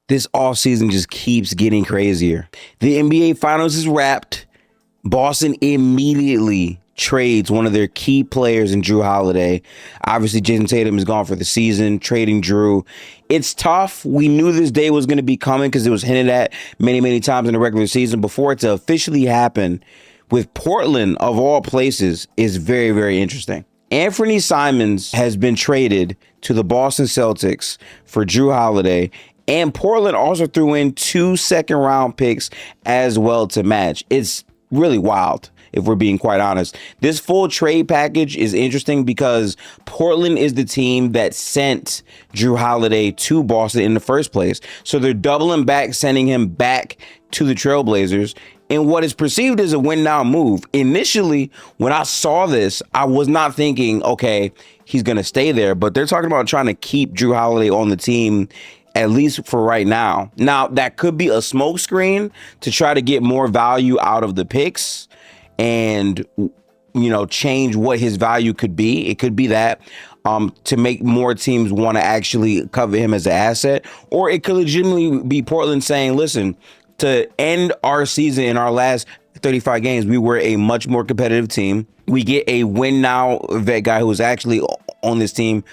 This offseason just keeps getting crazier. The NBA Finals is wrapped. Boston immediately trades one of their key players in Jrue Holiday. Obviously, Jaylen Tatum is gone for the season, trading Jrue. It's tough. We knew this day was going to be coming because it was hinted at many, many times in the regular season. Before it to officially happen with Portland, of all places, is very, very interesting. Anfernee Simons has been traded to the Boston Celtics for Jrue Holiday, and Portland also threw in 2 second-round picks as well to match. It's really wild, if we're being quite honest. This full trade package is interesting because Portland is the team that sent Jrue Holiday to Boston in the first place. So they're doubling back, sending him back to the Trailblazers in what is perceived as a win-now move. Initially, when I saw this, I was not thinking, okay, he's going to stay there. But they're talking about trying to keep Jrue Holiday on the team, at least for right now. Now, that could be a smokescreen to try to get more value out of the picks and, change what his value could be. It could be that to make more teams want to actually cover him as an asset. Or it could legitimately be Portland saying, listen, to end our season in our last 35 games, we were a much more competitive team. We get a win now vet guy who was actually on this team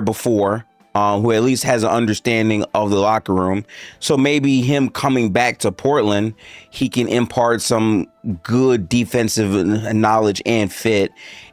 before. Who at least has an understanding of the locker room. So maybe him coming back to Portland, he can impart some good defensive knowledge and fit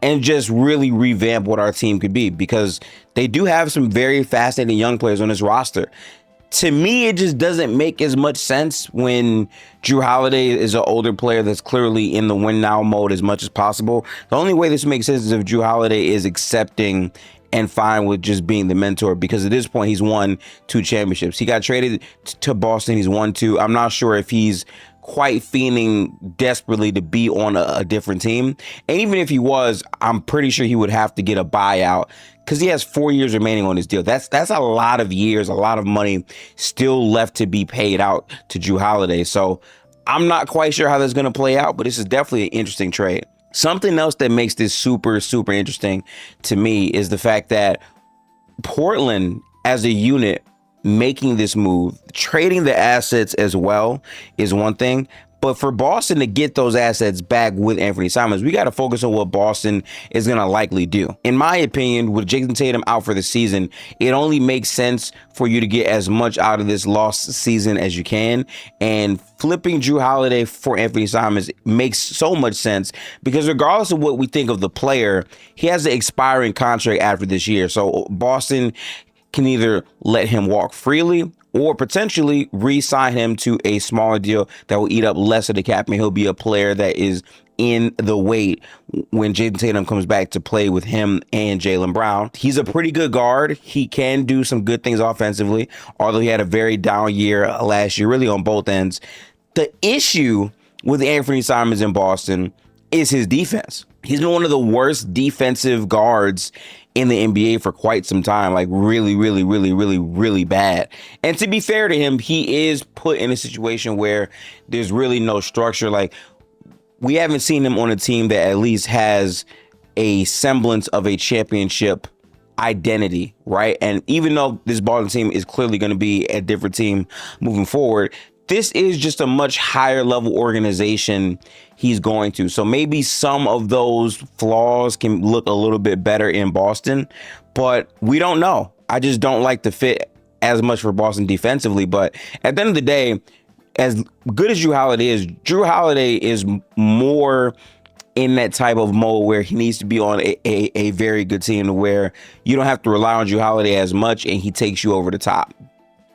and just really revamp what our team could be, because they do have some very fascinating young players on this roster. To me, it just doesn't make as much sense when Jrue Holiday is an older player that's clearly in the win now mode as much as possible. The only way this makes sense is if Jrue Holiday is accepting and fine with just being the mentor, because at this point he's won 2 championships. He got traded to Boston. He's won 2. I'm not sure if he's quite fiending desperately to be on a different team. And even if he was, I'm pretty sure he would have to get a buyout because he has 4 years remaining on his deal. That's a lot of years, a lot of money still left to be paid out to Jrue Holiday. So I'm not quite sure how that's going to play out, but this is definitely an interesting trade. Something else that makes this super, super interesting to me is the fact that Portland as a unit making this move, trading the assets as well is one thing. But for Boston to get those assets back with Anfernee Simons, we got to focus on what Boston is going to likely do. In my opinion, with Jaylen Tatum out for the season, it only makes sense for you to get as much out of this lost season as you can. And flipping Jrue Holiday for Anfernee Simons makes so much sense because regardless of what we think of the player, he has an expiring contract after this year. So Boston can either let him walk freely or potentially re-sign him to a smaller deal that will eat up less of the cap, and he'll be a player that is in the weight when Jaylen Tatum comes back to play with him and Jaylen Brown. He's a pretty good guard. He can do some good things offensively, although he had a very down year last year, really on both ends. The issue with Anfernee Simons in Boston is his defense. He's been one of the worst defensive guards in the NBA for quite some time, like really, really, really, really, really bad. And to be fair to him, he is put in a situation where there's really no structure. Like, we haven't seen him on a team that at least has a semblance of a championship identity, right? And even though this Boston team is clearly going to be a different team moving forward, this is just a much higher level organization he's going to. So maybe some of those flaws can look a little bit better in Boston, but we don't know. I just don't like the fit as much for Boston defensively. But at the end of the day, as good as Jrue Holiday is more in that type of mode where he needs to be on a very good team where you don't have to rely on Jrue Holiday as much and he takes you over the top.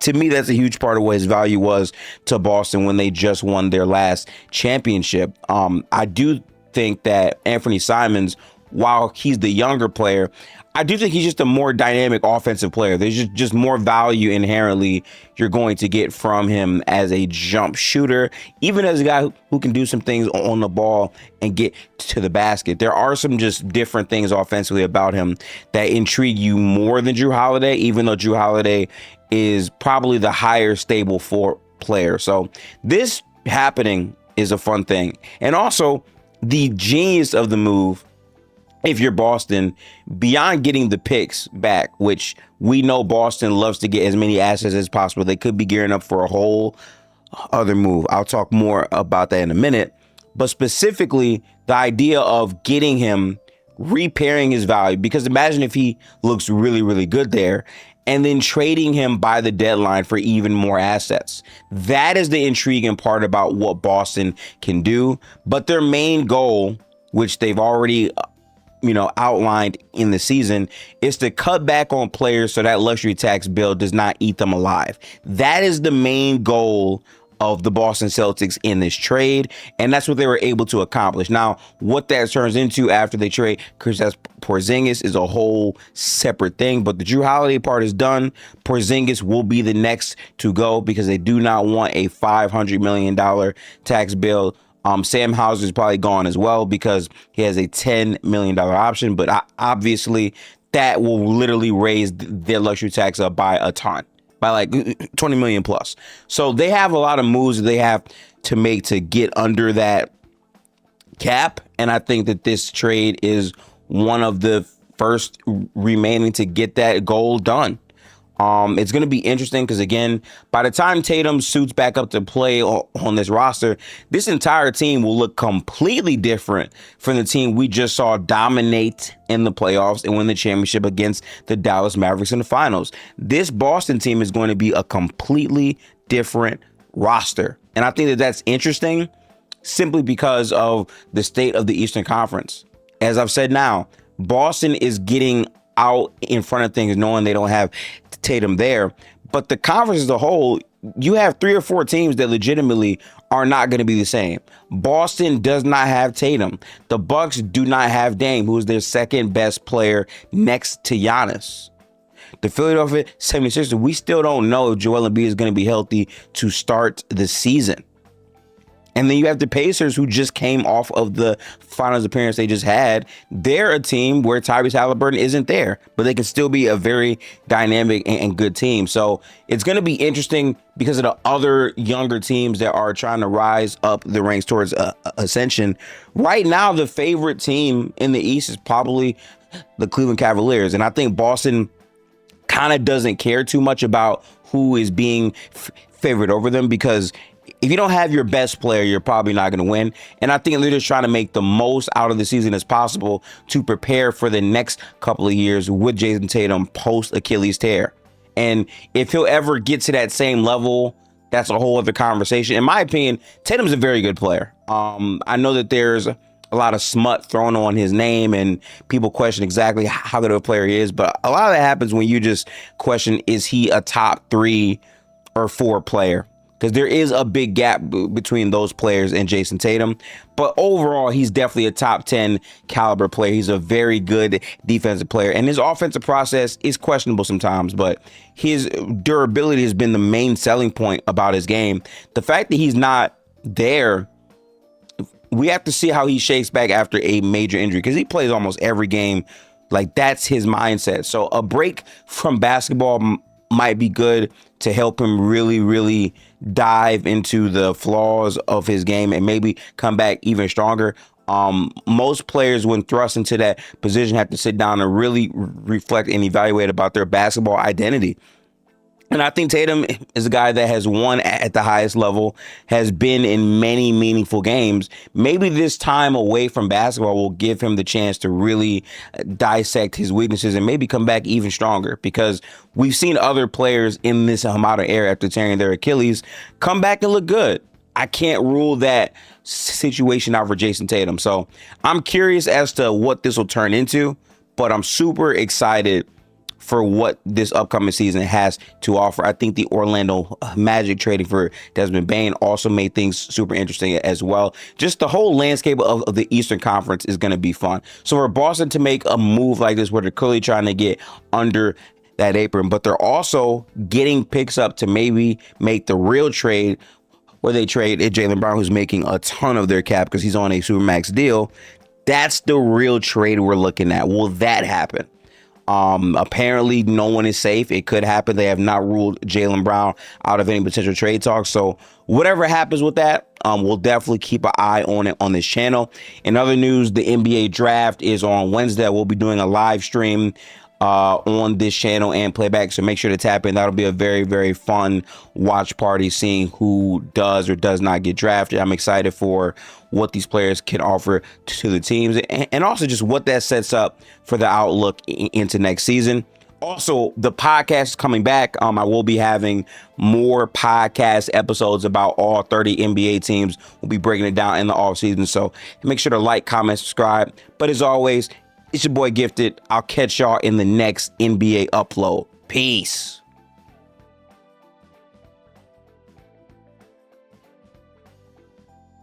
To me, that's a huge part of what his value was to Boston when they just won their last championship. I do think that Anfernee Simons, while he's the younger player, I do think he's just a more dynamic offensive player. There's just more value inherently you're going to get from him as a jump shooter, even as a guy who can do some things on the ball and get to the basket. There are some just different things offensively about him that intrigue you more than Jrue Holiday, even though Jrue Holiday is probably the higher stable floor player. So this happening is a fun thing. And also, the genius of the move if you're Boston, beyond getting the picks back, which we know Boston loves to get as many assets as possible, they could be gearing up for a whole other move. I'll talk more about that in a minute. But specifically, the idea of getting him, repairing his value, because imagine if he looks really, really good there, and then trading him by the deadline for even more assets. That is the intriguing part about what Boston can do. But their main goal, which they've already outlined in the season, is to cut back on players so that luxury tax bill does not eat them alive. That is the main goal of the Boston Celtics in this trade, and that's what they were able to accomplish. Now, what that turns into after they trade Kristaps Porzingis is a whole separate thing, but the Jrue Holiday part is done. Porzingis will be the next to go because they do not want a $500 million tax bill. Sam Hauser is probably gone as well because he has a $10 million option, but obviously that will literally raise their luxury tax up by a ton, by like 20 million plus. So they have a lot of moves that they have to make to get under that cap. And I think that this trade is one of the first remaining to get that goal done. It's going to be interesting because, again, by the time Tatum suits back up to play on this roster, this entire team will look completely different from the team we just saw dominate in the playoffs and win the championship against the Dallas Mavericks in the finals. This Boston team is going to be a completely different roster. And I think that that's interesting simply because of the state of the Eastern Conference. As I've said now, Boston is getting out in front of things knowing they don't have Tatum there, but the conference as a whole, you have 3 or 4 teams that legitimately are not going to be the same. Boston does not have Tatum. The Bucks do not have Dame, who is their second best player next to Giannis. The Philadelphia 76ers, we still don't know if Joel Embiid is going to be healthy to start the season. And then you have the Pacers, who just came off of the finals appearance they just had. They're a team where Tyrese Halliburton isn't there, but they can still be a very dynamic and good team. So it's going to be interesting because of the other younger teams that are trying to rise up the ranks towards ascension. Right now, the favorite team in the East is probably the Cleveland Cavaliers. And I think Boston kind of doesn't care too much about who is being favored over them, because if you don't have your best player, you're probably not going to win. And I think they're just trying to make the most out of the season as possible to prepare for the next couple of years with Jason Tatum post Achilles tear. And if he'll ever get to that same level, that's a whole other conversation. In my opinion, Tatum's a very good player. I know that there's a lot of smut thrown on his name and people question exactly how good of a player he is. But a lot of that happens when you just question, is he a top 3 or 4 player? Because there is a big gap between those players and Jason Tatum. But overall, he's definitely a top 10 caliber player. He's a very good defensive player. And his offensive process is questionable sometimes, but his durability has been the main selling point about his game. The fact that he's not there, we have to see how he shakes back after a major injury, because he plays almost every game. Like, that's his mindset. So a break from basketball might be good to help him really, really dive into the flaws of his game and maybe come back even stronger. Most players, when thrust into that position, have to sit down and really reflect and evaluate about their basketball identity. And I think Tatum is a guy that has won at the highest level, has been in many meaningful games. Maybe this time away from basketball will give him the chance to really dissect his weaknesses and maybe come back even stronger, because we've seen other players in this modern era after tearing their Achilles come back and look good. I can't rule that situation out for Jason Tatum. So I'm curious as to what this will turn into, but I'm super excited for what this upcoming season has to offer. I think the Orlando Magic trading for Desmond Bane also made things super interesting as well. Just the whole landscape of the Eastern Conference is going to be fun. So for Boston to make a move like this, where they're clearly trying to get under that apron, but they're also getting picks up to maybe make the real trade where they trade Jaylen Brown, who's making a ton of their cap because he's on a Supermax deal. That's the real trade we're looking at. Will that happen? Apparently no one is safe. It could happen. They have not ruled Jaylen Brown out of any potential trade talks. So whatever happens with that, We'll definitely keep an eye on it on this channel. In other news, the NBA draft is on Wednesday. We'll be doing a live stream on this channel and playback, so make sure to tap in. That'll be a very, very fun watch party, seeing who does or does not get drafted. I'm excited for what these players can offer to the teams, and also just what that sets up for the outlook into next season. Also, the podcast is coming back. I will be having more podcast episodes about all 30 NBA teams. We'll be breaking it down in the offseason. So make sure to like, comment, subscribe. But as always, it's your boy Gifted. I'll catch y'all in the next NBA upload. Peace.